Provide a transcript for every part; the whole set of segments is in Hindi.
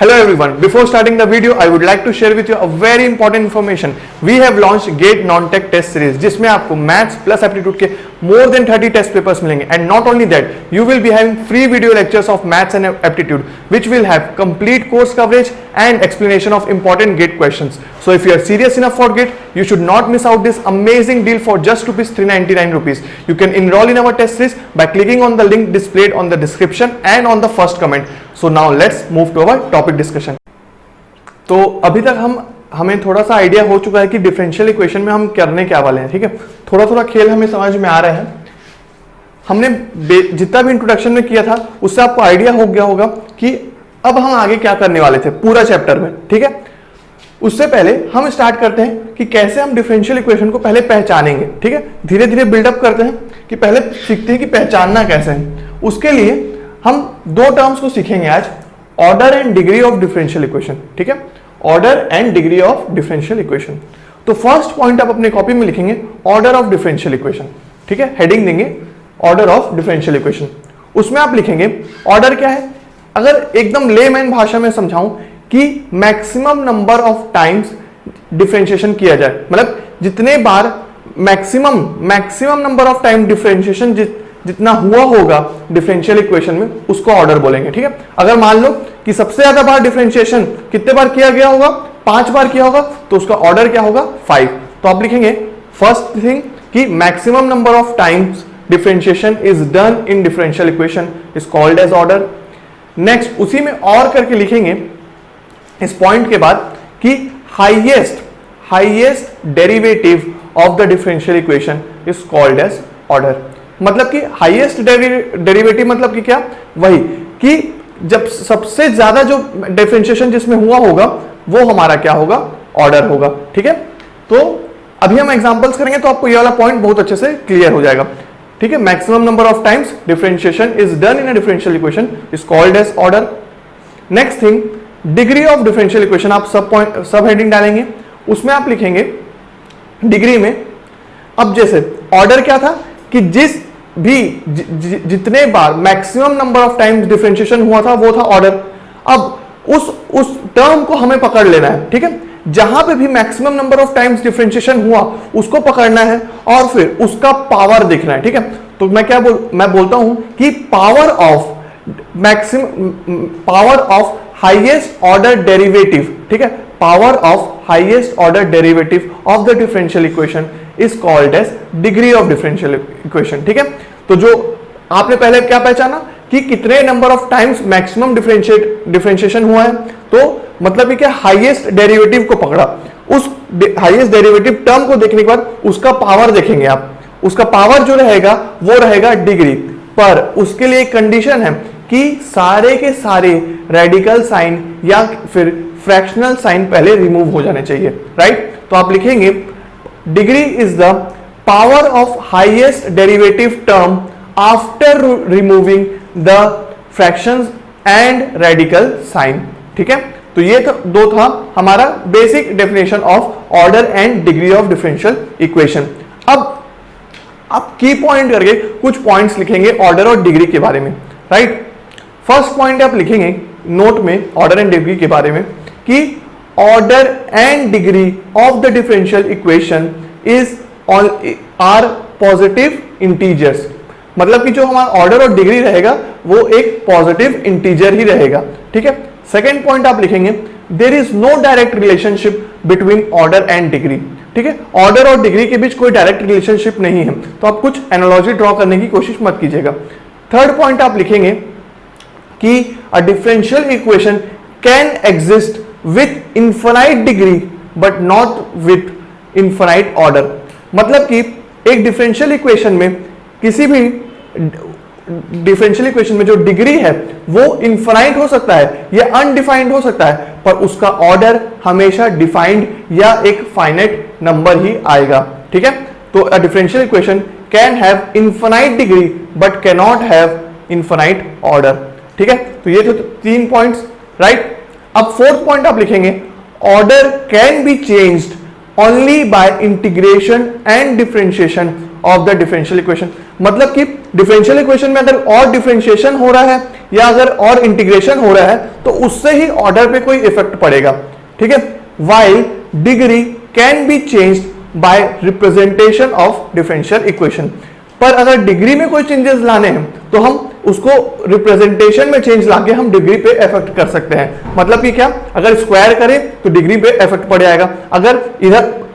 Hello everyone, before starting the video I would like to share with you a very important information. We have launched GATE Non-Tech Test Series जिसमें आपको मैथ्स प्लस एप्टीट्यूड के more than 30 टेस्ट पेपर्स मिलेंगे and not only that you will be having free video lectures of maths and aptitude which will have complete course coverage and explanation of important GATE questions. So if you are serious enough for GATE, you should not miss out this amazing deal for just ₹399. You can enroll in our test series by clicking on the link displayed on the description and on the first comment. So now let's move to our topic discussion. तो अभी तक हमें थोड़ा सा आइडिया हो चुका है कि डिफरेंशियल इक्वेशन में हम करने क्या वाले हैं, ठीक है. थोड़ा थोड़ा खेल हमें समझ में आ रहा है. हमने जितना भी इंट्रोडक्शन में किया था उससे आपको आइडिया हो गया होगा कि अब हम आगे क्या करने वाले थे पूरा चैप्टर में, ठीक है. उससे पहले हम स्टार्ट करते हैं कि कैसे हम डिफरेंशियल इक्वेशन को पहले पहचानेंगे, ठीक है. धीरे धीरे बिल्डअप करते हैं कि पहले सीखते हैं कि पहचानना कैसे है. उसके लिए हम दो टर्म्स को सीखेंगे आज, order and degree of differential equation, ठीक है. Order and degree of differential equation. तो फर्स्ट पॉइंट आप अपने कॉपी में लिखेंगे ऑर्डर ऑफ डिफरेंशियल इक्वेशन, ठीक है. हेडिंग देंगे ऑर्डर ऑफ डिफरेंशियल इक्वेशन. उसमें आप लिखेंगे ऑर्डर क्या है. अगर एकदम लेमैन भाषा में समझाऊं कि maximum number of times differentiation किया जाए, मतलब जितने बार maximum number of time differentiation जितना हुआ होगा डिफरेंशियल इक्वेशन में उसको ऑर्डर बोलेंगे, ठीक है. अगर मान लो कि सबसे ज्यादा बार डिफरेंशिएशन कितने बार किया गया होगा, 5 बार किया होगा, तो उसका ऑर्डर क्या होगा 5. तो आप लिखेंगे फर्स्ट थिंग कि maximum number of times differentiation is done in differential equation is called as order. Next उसी में और करके लिखेंगे इस पॉइंट के बाद कि highest derivative of the differential equation is called as order. मतलब कि हाईएस्ट डेरिवेटिव मतलब कि क्या, वही कि जब सबसे ज्यादा जो डिफरेंशिएशन जिसमें हुआ होगा वो हमारा क्या होगा, ऑर्डर होगा, ठीक है. तो अभी हम एग्जांपल्स करेंगे तो आपको ये वाला पॉइंट बहुत अच्छे से क्लियर हो जाएगा, ठीक है. Maximum number of times differentiation is done in a differential equation is called as order. Next thing degree of differential equation. आप सब हेडिंग डालेंगे, उसमें आप लिखेंगे डिग्री में. अब जैसे ऑर्डर क्या था कि जितने बार maximum number of times differentiation हुआ था वो था ऑर्डर. अब उस टर्म को हमें पकड़ लेना है, ठीक है. जहां पे भी maximum number of times differentiation हुआ उसको पकड़ना है और फिर उसका पावर देखना है, ठीक है. तो मैं बोलता हूं कि power of highest order derivative, ठीक है. Power of highest order derivative of the differential equation is called as degree of differential equation, ठीक है. तो जो आपने पहले क्या पहचाना कि कितने number of times maximum differentiation हुआ है, तो मतलब कि हाईएस्ट डेरिवेटिव को पकड़ा. उस हाईएस्ट डेरिवेटिव टर्म को देखने के बाद उसका पावर देखेंगे आप. उसका पावर जो रहेगा वो रहेगा डिग्री. पर उसके लिए एक कंडीशन है कि सारे के सारे रेडिकल साइन या फिर फ्रैक्शनल साइन पहले रिमूव हो जाने चाहिए, राइट. तो आप लिखेंगे degree is the power of highest derivative term after removing the fractions and radical sign, ठीक है. तो ये दो था हमारा basic definition of order and degree of differential equation. अब आप की पॉइंट करके कुछ पॉइंट्स लिखेंगे ऑर्डर और डिग्री के बारे में, राइट. फर्स्ट पॉइंट आप लिखेंगे नोट में ऑर्डर एंड डिग्री के बारे में कि order and degree of the differential equation is are positive integers. मतलब कि जो हमारा ऑर्डर और डिग्री रहेगा वो एक पॉजिटिव इंटीजर ही रहेगा, ठीक है. सेकेंड पॉइंट आप लिखेंगे there is no direct relationship between order and degree, ठीक है. ऑर्डर और डिग्री के बीच कोई डायरेक्ट रिलेशनशिप नहीं है, तो आप कुछ एनालॉजी ड्रॉ करने की कोशिश मत कीजिएगा. थर्ड पॉइंट आप लिखेंगे कि अ differential equation can exist with infinite degree but not with infinite order. मतलब कि एक डिफरेंशियल इक्वेशन में किसी भी डिफरेंशियल इक्वेशन में जो डिग्री है वो इनफाइनाइट हो सकता है या अनडिफाइंड हो सकता है, पर उसका ऑर्डर हमेशा डिफाइंड या एक फाइनाइट नंबर ही आएगा, ठीक है. तो अ differential equation can have infinite degree but can not have infinite order, ठीक है. तो ये तो 3 पॉइंट्स, राइट. अब फोर्थ पॉइंट आप लिखेंगे order can be changed only by integration and differentiation of the differential equation. मतलब कि डिफरेंशियल इक्वेशन में अगर और डिफरेंशिएशन हो रहा है या अगर और इंटीग्रेशन हो रहा है तो उससे ही ऑर्डर पे कोई इफेक्ट पड़ेगा, ठीक है। While degree can be changed by representation of differential equation, पर अगर डिग्री में कोई चेंजेस लाने हैं तो हम उसको रिप्रेजेंटेशन में चेंज लाके हम डिग्री पे इफेक्ट कर सकते हैं। मतलब कि क्या, अगर स्क्वायर करें तो डिग्री पे इफेक्ट पड़ जाएगा,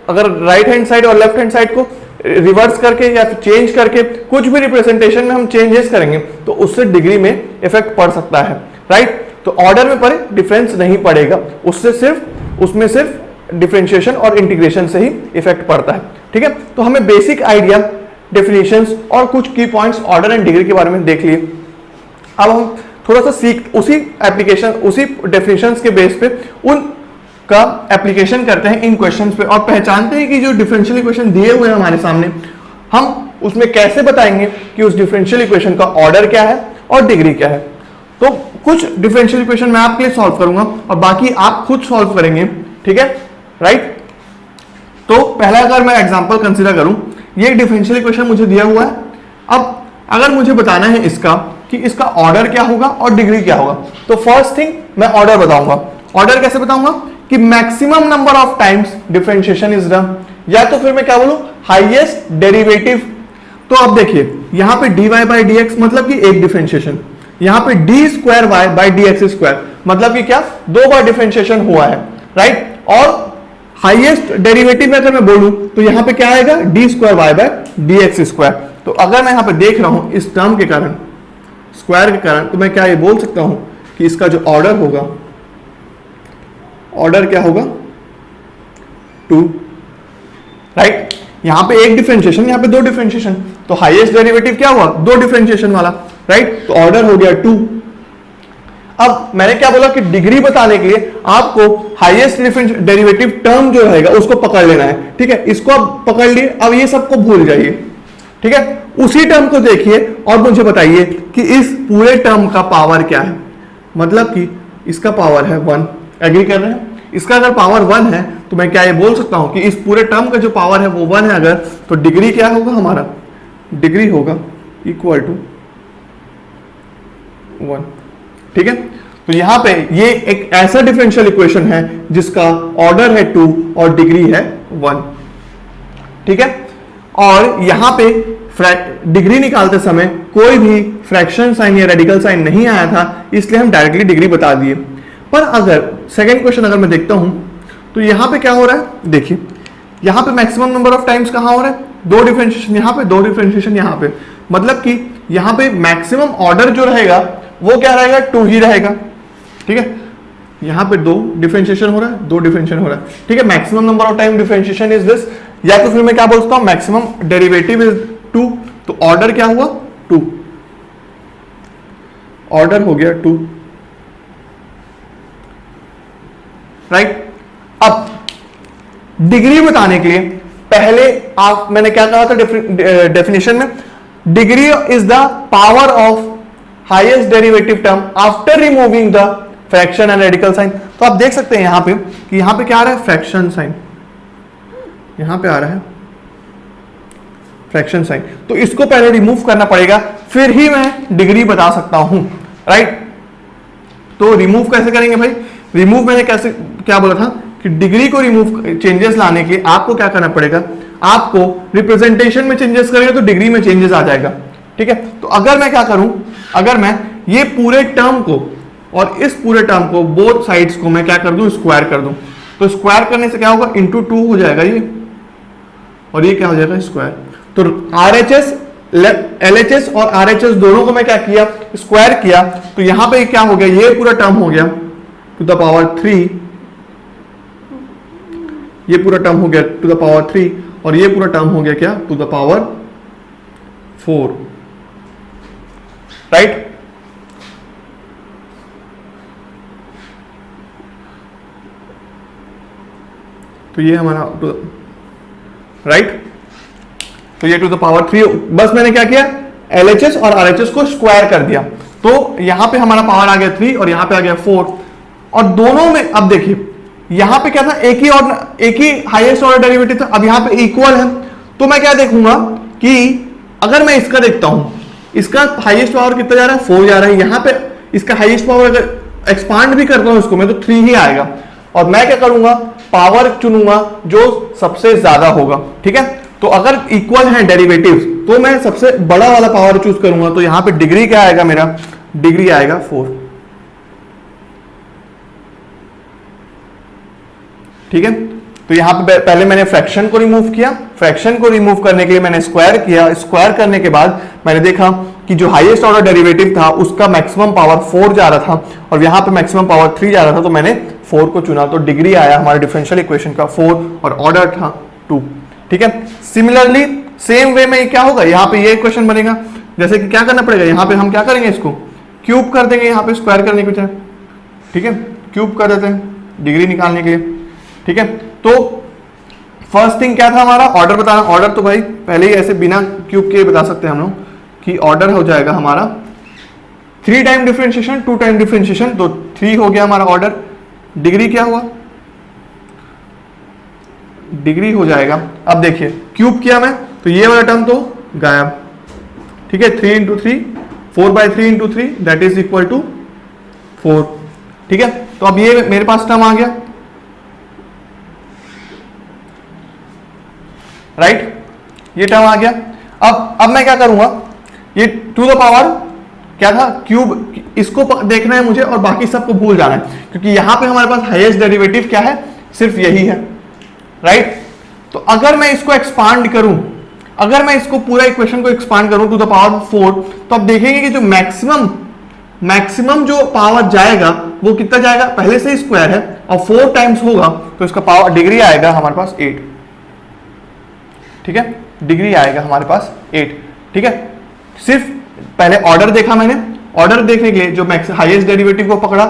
अगर राइट हैंड साइड और लेफ्ट हैंड साइड को रिवर्स करके या फिर चेंज करके कुछ भी रिप्रेजेंटेशन में हम चेंजेस करेंगे तो उससे डिग्री में इफेक्ट पड़ सकता है, राइट। तो ऑर्डर में पर डिफरेंस नहीं पड़ेगा, उसमें सिर्फ डिफरेंशिएशन और इंटीग्रेशन से ही इफेक्ट पड़ता है, ठीक है। तो हमें बेसिक आइडिया, डेफिनेशंस और कुछ की पॉइंट्स ऑर्डर एंड डिग्री के बारे में देख लिए। अब हम थोड़ा सा उसी डेफिनेशंस के बेस पे उनका एप्लीकेशन करते हैं इन क्वेश्चंस पे और पहचानते हैं कि जो डिफरेंशियल इक्वेशन दिए हुए हैं हमारे सामने, हम उसमें कैसे बताएंगे कि उस डिफरेंशियल इक्वेशन का ऑर्डर क्या है और डिग्री क्या है। तो कुछ डिफरेंशियल इक्वेशन मैं आपके लिए सॉल्व करूंगा और बाकी आप खुद सॉल्व करेंगे, ठीक है, राइट। तो पहला अगर मैं एग्जांपल कंसीडर करूं, ये डिफरेंशियल इक्वेशन मुझे दिया हुआ है। अब अगर मुझे बताना है कि इसका ऑर्डर क्या होगा और डिग्री क्या होगा, तो फर्स्ट थिंग मैं ऑर्डर बताऊंगा। ऑर्डर कैसे बताऊंगा कि maximum number of times differentiation is done, या तो फिर मैं क्या बोलूं, हाईएस्ट डेरिवेटिव। तो अब देखिए यहां पे dy बाई dx मतलब कि एक डिफरेंशिएशन, यहां पे d square y by d x square मतलब कि क्या, 2 बार डिफरेंशिएशन हुआ है, राइट। और हाईएस्ट डेरिवेटिव में अगर मैं बोलूं तो यहां पे क्या आएगा, d square y by d x square. तो अगर मैं यहां पे देख रहा हूं इस टर्म के कारण, स्क्वायर के कारण, तो मैं क्या ये बोल सकता हूं कि इसका जो ऑर्डर होगा, ऑर्डर क्या होगा, 2, राइट। यहां पे एक डिफरेंशिएशन, यहां पे 2 डिफरेंशिएशन, तो हाईएस्ट डेरिवेटिव क्या हुआ, 2 डिफरेंशिएशन वाला, राइट। तो ऑर्डर हो गया 2। अब मैंने क्या बोला कि डिग्री बताने के लिए आपको हाईएस्ट डेरिवेटिव टर्म जो रहेगा उसको पकड़ लेना है, ठीक है। इसको आप पकड़ लिए, अब ये सबको भूल जाइए, ठीक है। उसी टर्म को देखिए और मुझे बताइए कि इस पूरे टर्म का पावर क्या है। मतलब कि इसका पावर है 1, एग्री कर रहे हैं। इसका अगर पावर 1 है तो मैं क्या ये बोल सकता हूं कि इस पूरे टर्म का जो पावर है वो 1 है अगर, तो डिग्री क्या होगा हमारा, डिग्री होगा इक्वल टू 1, ठीक है। तो यहां पे ये एक ऐसा डिफरेंशियल इक्वेशन है जिसका ऑर्डर है 2 और डिग्री है 1, ठीक है। और यहां पे डिग्री निकालते समय कोई भी फ्रैक्शन साइन या रेडिकल साइन नहीं आया था, इसलिए हम डायरेक्टली डिग्री बता दिए। पर अगर सेकंड क्वेश्चन अगर मैं देखता हूं तो यहां पे क्या हो रहा है, देखिए यहां पे मैक्सिमम नंबर ऑफ टाइम्स कहां हो रहा है, 2 डिफरेंशिएशन यहां पे, 2 डिफरेंशिएशन यहां पे। मतलब कि यहां पे मैक्सिमम ऑर्डर जो रहेगा वो क्या रहेगा, 2 ही रहेगा, ठीक है। यहां पे 2 डिफरेंशिएशन हो रहा है, 2 डिफरेंशिएशन हो रहा है, ठीक है। Maximum number of time differentiation is this, या तो फिर मैं क्या बोलता हूं मैक्सिमम डेरिवेटिव इज 2। तो ऑर्डर क्या हुआ, 2, ऑर्डर हो गया 2, राइट। अब डिग्री बताने के लिए पहले मैंने क्या कहा था डेफिनेशन में, degree is the power of highest derivative term after removing the fraction and radical sign. तो आप देख सकते हैं यहां पे कि यहां पे क्या आ रहा है, फ्रैक्शन साइन, यहां पे आ रहा है फ्रैक्शन साइन। तो इसको पहले रिमूव करना पड़ेगा, फिर ही मैं डिग्री बता सकता हूं, राइट। तो रिमूव कैसे करेंगे भाई, रिमूव मैंने कैसे क्या बोला था कि डिग्री को रिमूव, चेंजेस लाने के लिए आपको क्या करना पड़ेगा, आपको रिप्रेजेंटेशन में चेंजेस करेंगे तो डिग्री में चेंजेस आ जाएगा, ठीक है। तो अगर मैं क्या करूं, अगर मैं ये पूरे टर्म को और इस पूरे टर्म को, बोथ साइड्स को मैं क्या कर दूं, स्क्वायर कर दूं, तो स्क्वायर करने से क्या होगा, इंटू 2 हो जाएगा ये, और ये क्या हो जाएगा, स्क्वायर। तो RHS, LHS और RHS दोनों को मैं क्या किया, स्क्वायर किया। तो यहां पे क्या हो गया, ये पूरा टर्म हो गया टू द पावर 3, ये पूरा टर्म हो गया टू द पावर 3, और ये पूरा टर्म हो गया क्या, टू द पावर 4, राइट। तो ये हमारा राइट, तो ये टू द पावर 3, बस मैंने क्या किया, LHS और RHS को स्क्वायर कर दिया। तो यहां पे हमारा पावर आ गया 3 और यहां पे आ गया 4, और दोनों में अब देखिए यहां पे क्या था, एक ही हाईएस्ट ऑर्डर डेरिवेटिव था, अब यहां पे इक्वल है। तो मैं क्या देखूंगा कि अगर मैं इसका देखता हूं, इसका हाईएस्ट पावर कितना जा रहा है, 4 जा रहा है। यहां पे इसका हाईएस्ट पावर अगर एक्सपांड भी करता हूं इसको मैं, तो 3 ही आएगा। और मैं क्या करूंगा, पावर चुनूंगा जो सबसे ज्यादा होगा, ठीक है। तो अगर इक्वल है डेरिवेटिव्स तो मैं सबसे बड़ा वाला पावर चूज करूंगा। तो यहां पे डिग्री क्या आएगा, मेरा डिग्री आएगा 4, ठीक है। तो यहां पे पहले मैंने फ्रैक्शन को रिमूव किया, फ्रैक्शन को रिमूव करने के लिए मैंने स्क्वायर किया, स्क्वायर करने के बाद मैंने देखा कि जो हाईएस्ट ऑर्डर डेरिवेटिव था उसका मैक्सिमम पावर 4 जा रहा था और यहां पे मैक्सिमम पावर 3 जा रहा था, तो मैंने 4 को चुना। तो डिग्री आया हमारे डिफरेंशियल इक्वेशन का 4 और ऑर्डर था 2, ठीक है। सिमिलरली सेम वे में क्या होगा, यहाँ पे ये इक्वेशन बनेगा। जैसे कि क्या करना पड़ेगा, यहाँ पे हम क्या करेंगे, इसको क्यूब कर देंगे, यहाँ पे स्क्वायर करने के बजाय, ठीक है। क्यूब कर देते हैं डिग्री निकालने के लिए, ठीक है। तो फर्स्ट थिंग क्या था हमारा, ऑर्डर बताना। ऑर्डर तो भाई पहले ही ऐसे बिना क्यूब के बता सकते हैं हम लोग कि ऑर्डर हो जाएगा हमारा 3 टाइम डिफरेंशिएशन 2 टाइम डिफरेंशिएशन, तो 3 हो गया हमारा ऑर्डर। डिग्री क्या हुआ, डिग्री हो जाएगा। अब देखिए क्यूब किया मैं तो ये वाला टर्म तो गायब, ठीक है। 3 into 3 4/3 into 3 that is equal to 4, ठीक है। तो अब ये मेरे पास टर्म आ गया, राइट, ये टर्म आ गया। अब मैं क्या करूंगा, ये टू द पावर क्या था, क्यूब, इसको देखना है मुझे और बाकी सबको भूल जाना है, क्योंकि यहां पे हमारे पास हाईएस्ट डेरिवेटिव क्या है, सिर्फ यही है, राइट। तो अगर मैं इसको एक्सपांड करूं, अगर मैं इसको पूरा इक्वेशन को एक्सपांड करूं टू द पावर 4, तो आप देखेंगे कि जो मैक्सिमम जो पावर जाएगा वो कितना जाएगा, पहले से ही स्क्वायर है और 4 टाइम्स होगा तो इसका पावर डिग्री आएगा हमारे पास 8, ठीक है। डिग्री आएगा हमारे पास 8, ठीक है। सिर्फ पहले ऑर्डर देखा मैंने, ऑर्डर देखने के लिए जो हाईएस्ट डेरिवेटिव को पकड़ा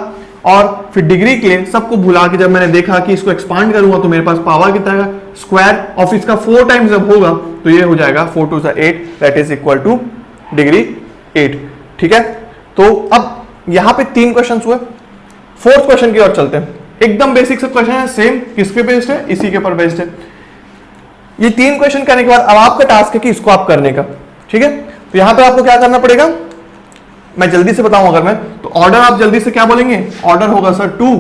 और फिर डिग्री के लिए सबको भुला के जब मैंने देखा कि इसको एक्सपांड करूंगा तो मेरे पास पावर कितना है, स्क्वायर ऑफ इसका 4 टाइम्स जब होगा तो ये हो जाएगा 4 2 8 that is equal two degree 8, ठीक है। तो अब यहां पे 3 क्वेश्चन हुए, 4th क्वेश्चन की ओर चलते हैं। एकदम बेसिक से क्वेश्चन है, सेम किसके बेस्ड है, इसी के ऊपर बेस्ड है। ये 3 क्वेश्चन करने के बाद अब आपका टास्क है कि इसको आप करने का, ठीक है। तो यहां पे आपको क्या करना पड़ेगा, मैं जल्दी से बताऊं अगर मैं, तो ऑर्डर आप जल्दी से क्या बोलेंगे, ऑर्डर होगा सर 2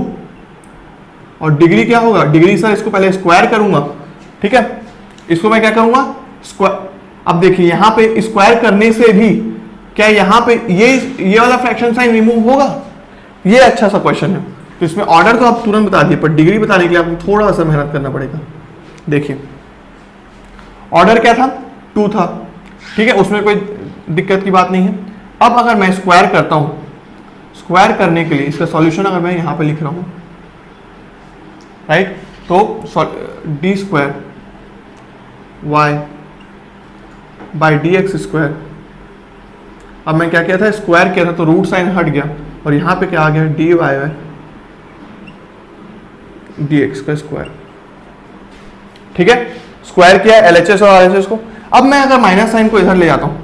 और डिग्री क्या होगा, डिग्री सर इसको पहले स्क्वायर करूंगा, ठीक है। इसको मैं क्या करूंगा, स्क्वायर। अब देखिए यहां पे स्क्वायर करने से भी क्या यहां पे ये वाला फ्रैक्शन साइन रिमूव होगा, ये अच्छा सा क्वेश्चन है। तो इसमें ऑर्डर तो आप तुरंत बता दिए, पर डिग्री बताने के लिए आपको थोड़ा सा मेहनत करना पड़ेगा। देखिए ऑर्डर क्या था, 2 था, ठीक है, उसमें कोई दिक्कत की बात नहीं है। अब अगर मैं स्क्वायर करता हूं, स्क्वायर करने के लिए इसका सॉल्यूशन अगर मैं यहां पे लिख रहा हूं, राइट, तो d square y by d x square. अब मैं क्या किया था, स्क्वायर किया था तो रूट साइन हट गया और यहां पे क्या आ गया, d y by d x का स्क्वायर, ठीक है। स्क्वायर किया एलएचएस और आरएचएस को। अब मैं अगर माइनस साइन को इधर ले जाता हूं,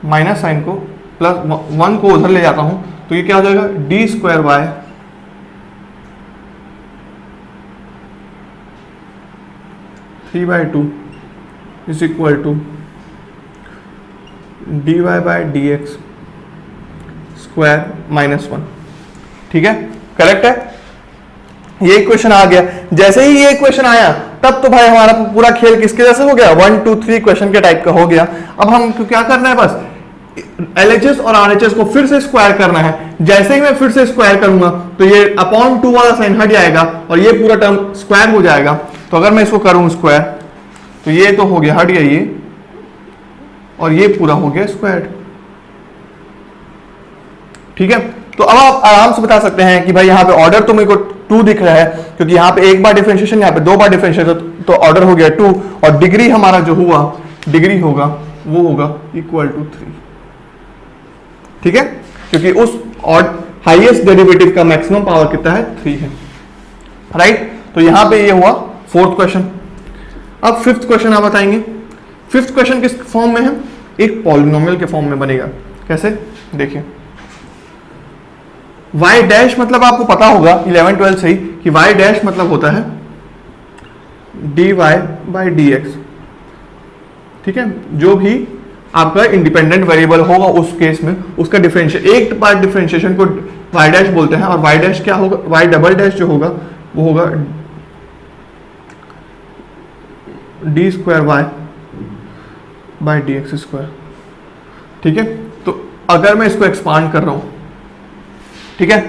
माइनस साइन को प्लस 1 को उधर ले जाता हूं, तो ये क्या हो जाएगा, d square y 3/2 is equal to d y by d x square -1, ठीक है, करेक्ट है। ये इक्वेशन आ गया। जैसे ही ये इक्वेशन आया तब तो भाई हमारा पूरा खेल किसके जैसे हो गया, 1 2 3 क्वेश्चन के टाइप का हो गया। अब हम क्या करना है, बस एलएचएस और आरएचएस को फिर से स्क्वायर करना है। जैसे ही मैं फिर से स्क्वायर करूंगा तो ये अपॉन 2 वाला साइन हट जाएगा और ये पूरा टर्म स्क्वायर हो जाएगा। तो अगर मैं इसको करूं स्क्वायर तो ये तो हो गया, हट गया ये, और ये पूरा हो गया स्क्वायर, ठीक है। तो अब आप आराम से बता सकते हैं कि भाई यहाँ पे ऑर्डर तो मेरे को 2 दिख रहा है, क्योंकि यहाँ पे 1 बार डिफरेंशिएशन, यहाँ पे 2 बार डिफरेंशिएशन, तो ऑर्डर हो गया 2 और डिग्री हमारा जो हुआ, डिग्री होगा वो होगा इक्वल टू 3, ठीक है, क्योंकि उस हाईएस्ट डेरिवेटिव का मैक्सिमम पावर कितना है, 3 है, राइट। तो यहां पे ये हुआ 4th क्वेश्चन। अब 5th क्वेश्चन आप बताएंगे। 5th क्वेश्चन किस फॉर्म में है, एक पॉलिनोमियल के फॉर्म में बनेगा। कैसे, देखिए y डैश मतलब आपको पता होगा 11 12 से ही कि y डैश मतलब होता है dy बाई डी एक्स ठीक है, जो भी आपका इंडिपेंडेंट वेरिएबल होगा उस केस में उसका डिफरेंशियल, एक पार्ट डिफरेंशिएशन को y डैश बोलते हैं, और y डैश क्या होगा, y डबल डैश जो होगा वो होगा d square y by d x square. ठीक है, तो अगर मैं इसको एक्सपांड कर रहा हूं, ठीक है,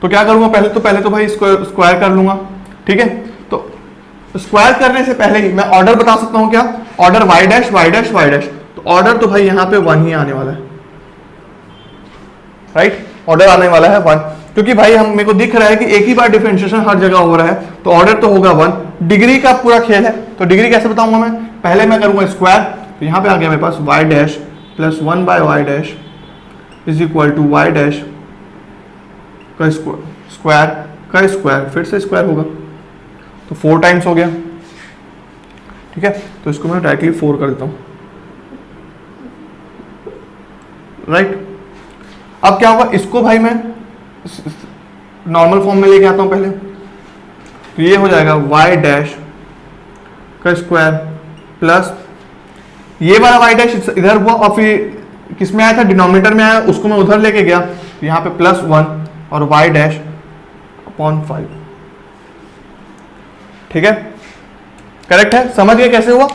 तो क्या करूंगा, पहले तो भाई इसको स्क्वायर कर लूंगा। ठीक है, तो स्क्वायर करने से पहले ही मैं ऑर्डर बता सकता हूं, क्या order y dash y dash y dash, तो ऑर्डर तो भाई यहां पे 1 ही आने वाला है, राइट, ऑर्डर आने वाला है 1, क्योंकि भाई हम मेरे को दिख रहा है कि एक ही बार डिफरेंशिएशन हर जगह हो रहा है, तो ऑर्डर तो होगा 1। डिग्री का पूरा खेल है, तो डिग्री कैसे बताऊंगा मैं, पहले मैं करूंगा स्क्वायर, तो यहां पे आ गया मेरे पास y dash plus 1 by y dash is equal to y dash का स्क्वायर का स्क्वायर, फिर से स्क्वायर होगा, तो 4 टाइम्स हो गया। ठीक है, तो इसको मैं डायरेक्टली 4 कर देता हूं, राइट। अब क्या होगा, इसको भाई मैं नॉर्मल फॉर्म में लेके आता हूं पहले, तो ये हो जाएगा y डैश का स्क्वायर प्लस ये वाला y डैश इधर हुआ, और फिर किस में आया था, डिनोमिनेटर में आया, उसको मैं उधर लेके गया, तो यहाँ पे प्लस 1 और y डैश अपॉन 5। ठीक है, करेक्ट है, समझ गए कैसे हुआ।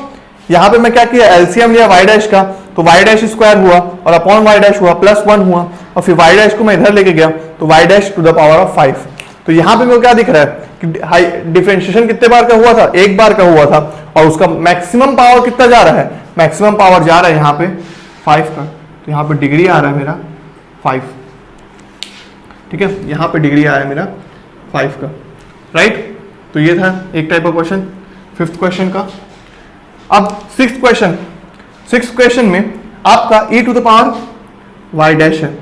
यहां पे मैं क्या किया, एलसीएम लिया y डैश का, तो y डैश स्क्वायर हुआ और अपॉन y डैश हुआ, प्लस 1 हुआ, और फिर y डैश को मैं इधर लेके गया, तो y dash to the power of 5। तो यहां पे मेरे को क्या दिख रहा है कि डिफरेंशिएशन कितने बार का हुआ था, एक बार का हुआ था, और उसका मैक्सिमम पावर कितना जा रहा है, मैक्सिमम पावर जा रहा है यहाँ पे 5 का, तो यहाँ पे डिग्री आ रहा है मेरा 5। ठीक है, यहाँ पे डिग्री आया है मेरा 5 का, राइट। तो ये था एक type of question 5th question का। अब 6th क्वेश्चन में आपका e to the power y dash है,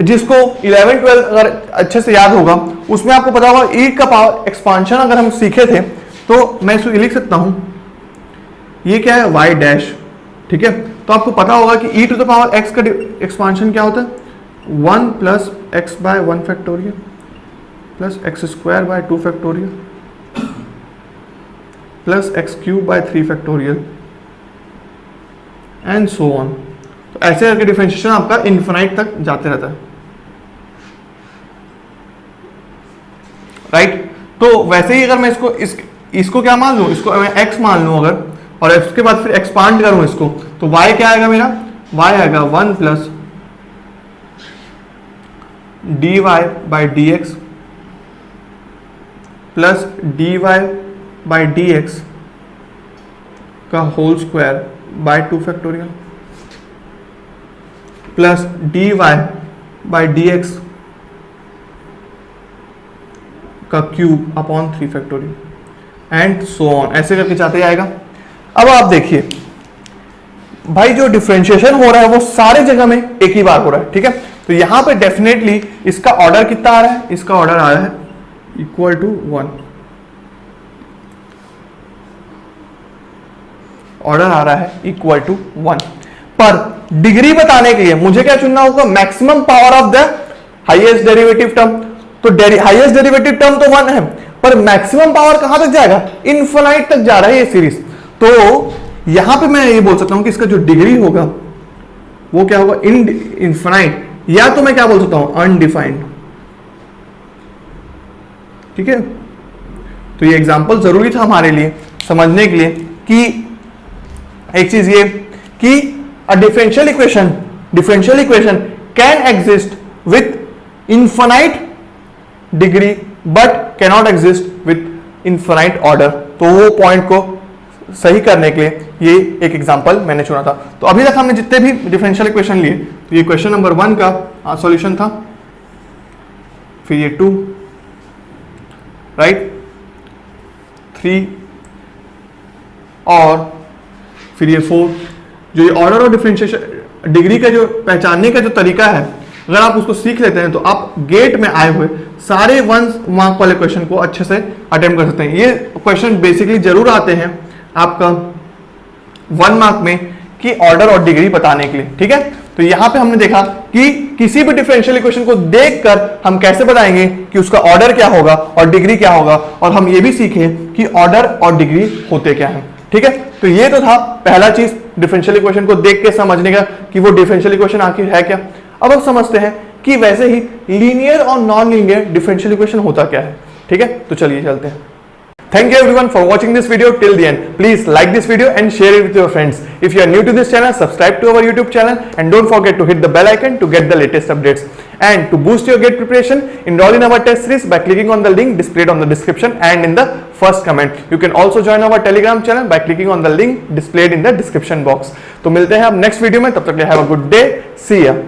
जिसको 11 12 अगर अच्छे से याद होगा उसमें आपको पता होगा e का पावर एक्सपांशन अगर हम सीखे थे, तो मैं इसको लिख सकता हूं, ये क्या है y डैश। ठीक है, तो आपको पता होगा कि e to the power x का एक्सपांशन क्या होता है, 1 plus x by 1 factorial plus x square by 2 factorial plus x cube by 3 factorial and so on. तो ऐसे करके डिफरेंशिएशन आपका इनफिनाइट तक जाते रहता है, राइट। तो वैसे ही अगर मैं इसको क्या मान लूं, इसको मैं x मान लूं अगर, और उसके बाद फिर एक्सपांड करूं इसको, तो y क्या आएगा मेरा, y आएगा 1 plus dy by d x plus dy by d x का whole square by 2 factorial plus dy by d x का cube upon 3 factorial and so on, ऐसे करके जाते जाएगा। अब आप देखिए भाई, जो डिफरेंशिएशन हो रहा है वो सारे जगह में एक ही बार हो रहा है। ठीक है, तो यहां पे डेफिनेटली इसका ऑर्डर कितना आ रहा है, इसका ऑर्डर आ रहा है इक्वल टू 1, ऑर्डर आ रहा है इक्वल टू 1। पर डिग्री बताने के लिए मुझे क्या चुनना होगा, maximum power of the highest derivative term. तो हाईएस्ट डेरिवेटिव टर्म तो 1 है, पर मैक्सिमम पावर कहां तक जाएगा, इनफिनाइट तक जा रहा है ये सीरीज। तो यहां पे मैं ये बोल सकता हूं कि इसका जो डिग्री होगा वो क्या होगा, इनफिनाइट, या तो मैं क्या बोल सकता हूं, अनडिफाइंड। ठीक है, तो ये एग्जांपल जरूरी था हमारे लिए समझने के लिए कि एक चीज ये कि अ differential equation can exist with infinite degree but cannot exist with infinite order. तो वो पॉइंट को सही करने के लिए ये एक एग्जांपल मैंने चुना था। तो अभी तक हमने जितने भी डिफरेंशियल इक्वेशन लिए, तो ये क्वेश्चन नंबर 1 का सॉल्यूशन था, फिर ये 2, राइट, 3 और फिर ये 4। जो ये ऑर्डर और डिफरेंशिएशन डिग्री का जो पहचानने का जो तरीका है, अगर आप उसको सीख लेते हैं तो आप गेट में आए हुए सारे 1 मार्क वाले क्वेश्चन को अच्छे से अटेम्प्ट कर सकते हैं। ये क्वेश्चन बेसिकली जरूर आते हैं आपका 1 मार्क में कि ऑर्डर और डिग्री बताने के लिए। ठीक है, तो यहां पे हमने देखा कि किसी भी डिफरेंशियल इक्वेशन को देखकर हम कैसे बताएंगे कि उसका ऑर्डर क्या होगा और डिग्री क्या होगा, और हम ये भी सीखे कि ऑर्डर और डिग्री होते क्या है। ठीक है, तो ये तो था पहला चीज डिफरेंशियल इक्वेशन को देख के समझने का कि वो डिफरेंशियल इक्वेशन आखिर है क्या। अब समझते हैं कि वैसे ही लीनियर और नॉन लीनियर डिफरेंशियल इक्वेशन होता क्या है। ठीक है, तो चलिए चलते हैं। Thank you everyone for watching this video till the end. Please like this video and share it with your friends. If you are new to this channel, subscribe to our YouTube channel and don't forget to hit the bell icon to get the latest updates. And to boost your GATE preparation, enroll in our test series by clicking on the link displayed on the description and in the first comment. You can also join our Telegram channel by clicking on the link displayed in the description box. तो मिलते हैं अब नेक्स्ट वीडियो में, तब तक के लिए have a good day. See ya.